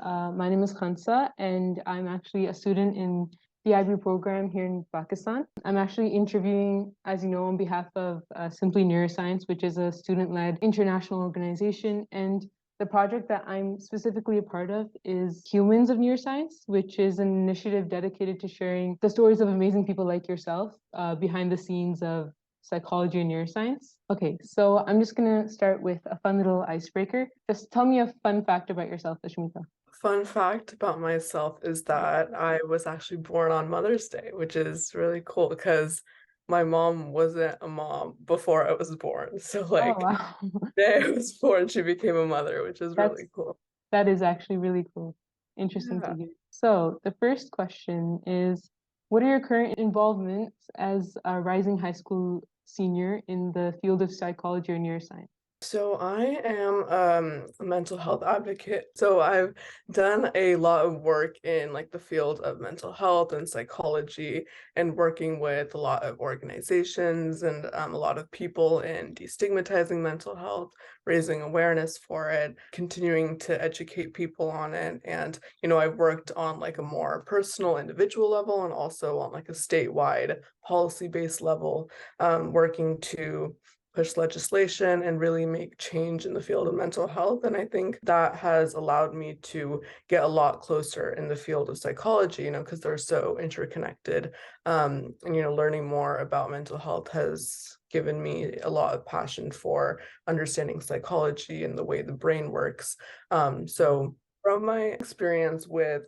My name is Khansa, and I'm actually a student in the IB program here in Pakistan. I'm actually interviewing, as you know, on behalf of Simply Neuroscience, which is a student-led international organization. And the project that I'm specifically a part of is Humans of Neuroscience, which is an initiative dedicated to sharing the stories of amazing people like yourself behind the scenes of psychology and neuroscience. Okay, so I'm just gonna start with a fun little icebreaker. Just tell me a fun fact about yourself, Ashmita. Fun fact about myself is that I was actually born on Mother's Day, which is really cool because my mom wasn't a mom before I was born. So Oh like wow. the day I was born, she became a mother, which is That's really cool. that is actually really cool. Interesting to Yeah. hear. So the first question is, what are your current involvements as a rising high school senior in the field of psychology or neuroscience? So I am a mental health advocate. So I've done a lot of work in like the field of mental health and psychology and working with a lot of organizations and a lot of people in destigmatizing mental health, raising awareness for it, continuing to educate people on it. And, I've worked on like a more personal individual level and also on like a statewide policy-based level, working to push legislation and really make change in the field of mental health. And I think that has allowed me to get a lot closer in the field of psychology, because they're so interconnected. And learning more about mental health has given me a lot of passion for understanding psychology and the way the brain works. So from my experience with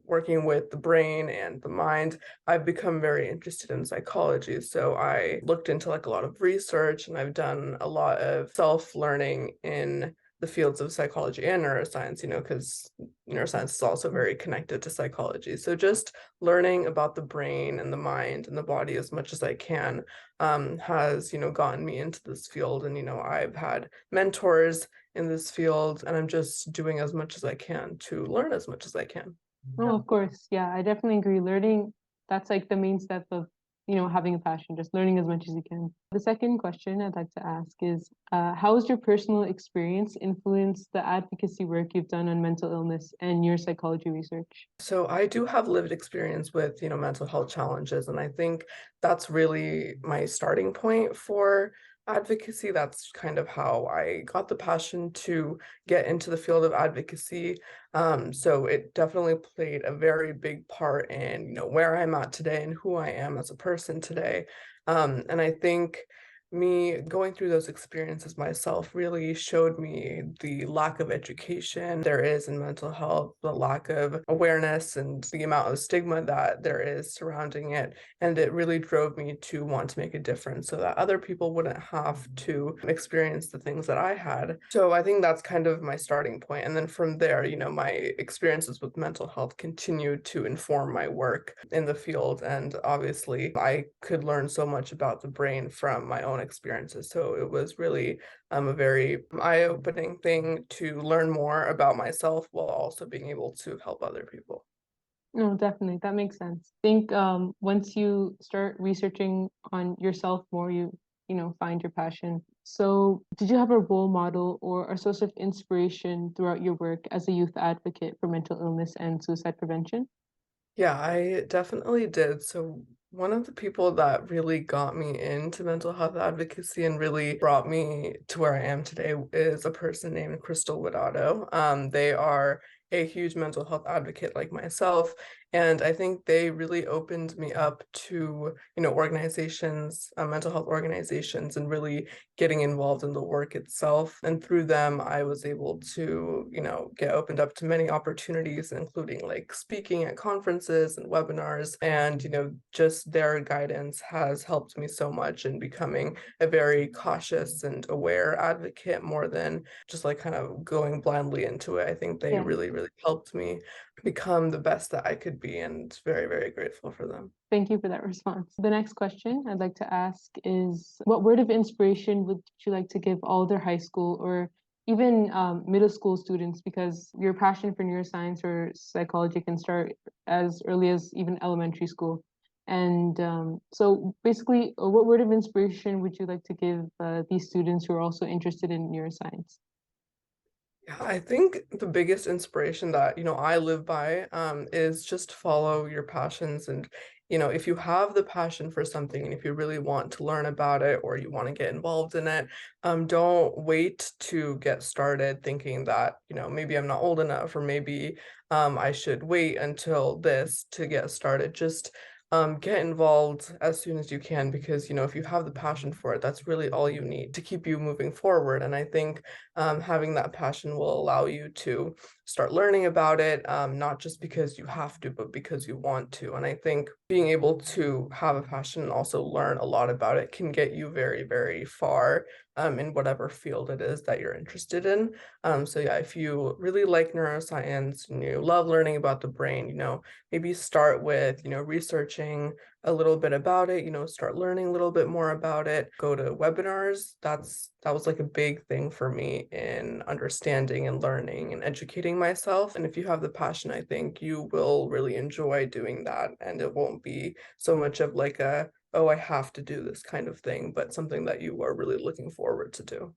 working with the brain and the mind, I've become very interested in psychology. So I looked into like a lot of research and I've done a lot of self-learning in the fields of psychology and neuroscience, because neuroscience is also very connected to psychology. So just learning about the brain and the mind and the body as much as I can has, gotten me into this field. And, I've had mentors in this field and I'm just doing as much as I can to learn as much as I can. Oh, of course. Yeah, I definitely agree. Learning, that's like the main step of, having a passion, just learning as much as you can. The second question I'd like to ask is, how has your personal experience influenced the advocacy work you've done on mental illness and your psychology research? So I do have lived experience with, mental health challenges, and I think that's really my starting point for advocacy. That's kind of how I got the passion to get into the field of advocacy. So it definitely played a very big part in, where I'm at today and who I am as a person today. And I think me going through those experiences myself really showed me the lack of education there is in mental health, the lack of awareness, and the amount of stigma that there is surrounding it. And it really drove me to want to make a difference so that other people wouldn't have to experience the things that I had. So I think that's kind of my starting point. And then from there, my experiences with mental health continued to inform my work in the field. And obviously, I could learn so much about the brain from my own experiences. So it was really a very eye-opening thing to learn more about myself while also being able to help other people. No, definitely. That makes sense. I think once you start researching on yourself more, you find your passion. So, did you have a role model or a source of inspiration throughout your work as a youth advocate for mental illness and suicide prevention? Yeah, I definitely did. So one of the people that really got me into mental health advocacy and really brought me to where I am today is a person named Crystal Widodo. They are a huge mental health advocate like myself, and I think they really opened me up to, organizations, mental health organizations, and really getting involved in the work itself. And through them, I was able to, get opened up to many opportunities, including like speaking at conferences and webinars. And, just their guidance has helped me so much in becoming a very cautious and aware advocate more than just like kind of going blindly into it. I think they Yeah. really, really helped me become the best that I could be, and very, very grateful for them. Thank you for that response. The next question I'd like to ask is, what word of inspiration would you like to give all their high school or even middle school students? Because your passion for neuroscience or psychology can start as early as even elementary school. And so basically, what word of inspiration would you like to give these students who are also interested in neuroscience? Yeah, I think the biggest inspiration that, I live by, is just follow your passions. And, if you have the passion for something and if you really want to learn about it or you want to get involved in it, don't wait to get started thinking that, maybe I'm not old enough or maybe I should wait until this to get started. Just get involved as soon as you can because, if you have the passion for it, that's really all you need to keep you moving forward. And I think having that passion will allow you to start learning about it, not just because you have to, but because you want to. And I think being able to have a passion and also learn a lot about it can get you very, very far in whatever field it is that you're interested in. So yeah, if you really like neuroscience and you love learning about the brain, maybe start with, researching a little bit about it, start learning a little bit more about it, go to webinars. That was like a big thing for me in understanding and learning and educating myself. And if you have the passion, I think you will really enjoy doing that. And it won't be so much of like a, oh, I have to do this kind of thing, but something that you are really looking forward to do.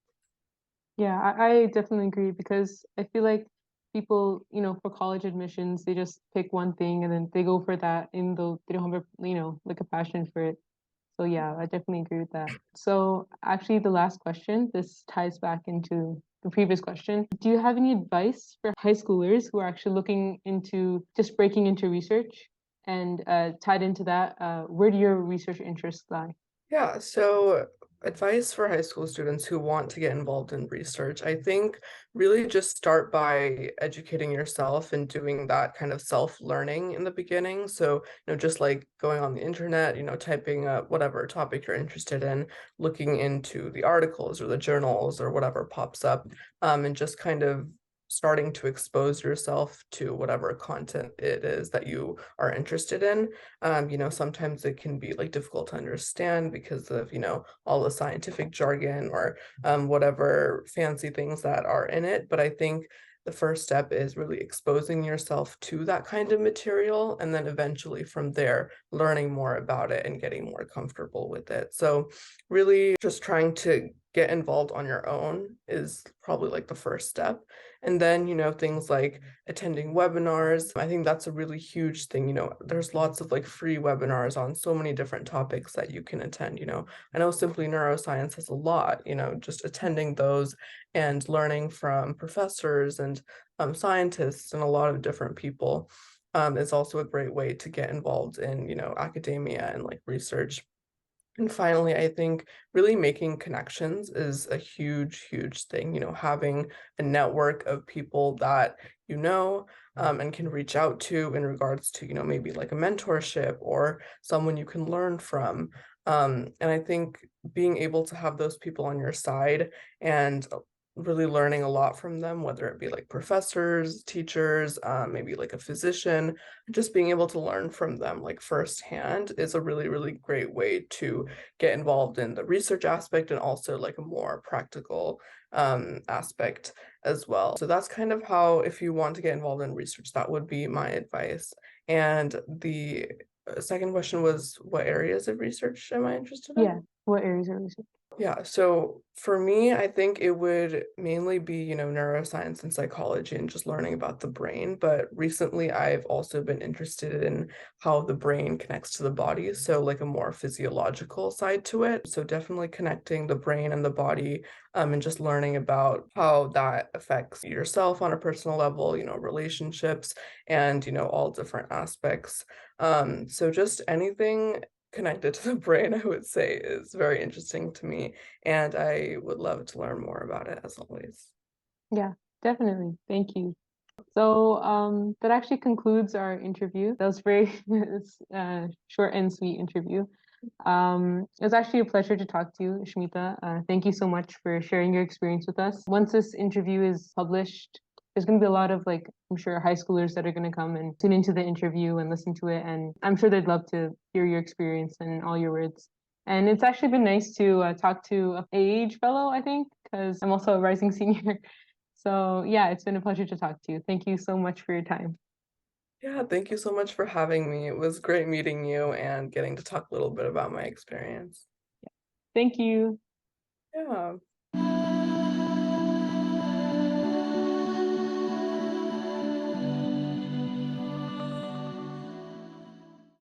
Yeah, I definitely agree because I feel like people, for college admissions, they just pick one thing and then they go for that, even though they don't have a, like a passion for it. So yeah, I definitely agree with that. So actually, the last question, this ties back into the previous question. Do you have any advice for high schoolers who are actually looking into just breaking into research? And tied into that, where do your research interests lie? Yeah, so advice for high school students who want to get involved in research, I think really just start by educating yourself and doing that kind of self-learning in the beginning. So, just like going on the internet, typing up whatever topic you're interested in, looking into the articles or the journals or whatever pops up, and just kind of starting to expose yourself to whatever content it is that you are interested in. Sometimes it can be like difficult to understand because of, all the scientific jargon or whatever fancy things that are in it. But I think the first step is really exposing yourself to that kind of material. And then eventually from there, learning more about it and getting more comfortable with it. So really just trying to get involved on your own is probably like the first step. And then, things like attending webinars. I think that's a really huge thing. There's lots of like free webinars on so many different topics that you can attend. I know Simply Neuroscience has a lot, just attending those and learning from professors and scientists and a lot of different people is also a great way to get involved in, academia and like research. And finally, I think really making connections is a huge, huge thing. Having a network of people that and can reach out to in regards to, maybe like a mentorship or someone you can learn from. And I think being able to have those people on your side and really learning a lot from them, whether it be like professors, teachers, maybe like a physician, just being able to learn from them like firsthand is a really, really great way to get involved in the research aspect and also like a more practical aspect as well. So that's kind of how, if you want to get involved in research, that would be my advice. And the second question was, what areas of research am I interested in? Yeah, what areas are research? Yeah, so for me, I think it would mainly be, neuroscience and psychology and just learning about the brain. But recently, I've also been interested in how the brain connects to the body. So, like a more physiological side to it. So, definitely connecting the brain and the body, and just learning about how that affects yourself on a personal level, relationships and, all different aspects. So, just anything connected to the brain, I would say, is very interesting to me, and I would love to learn more about it as always. Yeah, definitely. Thank you. So that actually concludes our interview. That was very short and sweet interview. It was actually a pleasure to talk to you, Ashmita. Thank you so much for sharing your experience with us. Once this interview is published, there's going to be a lot of like, I'm sure, high schoolers that are going to come and tune into the interview and listen to it. And I'm sure they'd love to hear your experience and all your words. And it's actually been nice to talk to a age fellow, I think, because I'm also a rising senior. So yeah, it's been a pleasure to talk to you. Thank you so much for your time. Yeah, thank you so much for having me. It was great meeting you and getting to talk a little bit about my experience. Thank you. Yeah.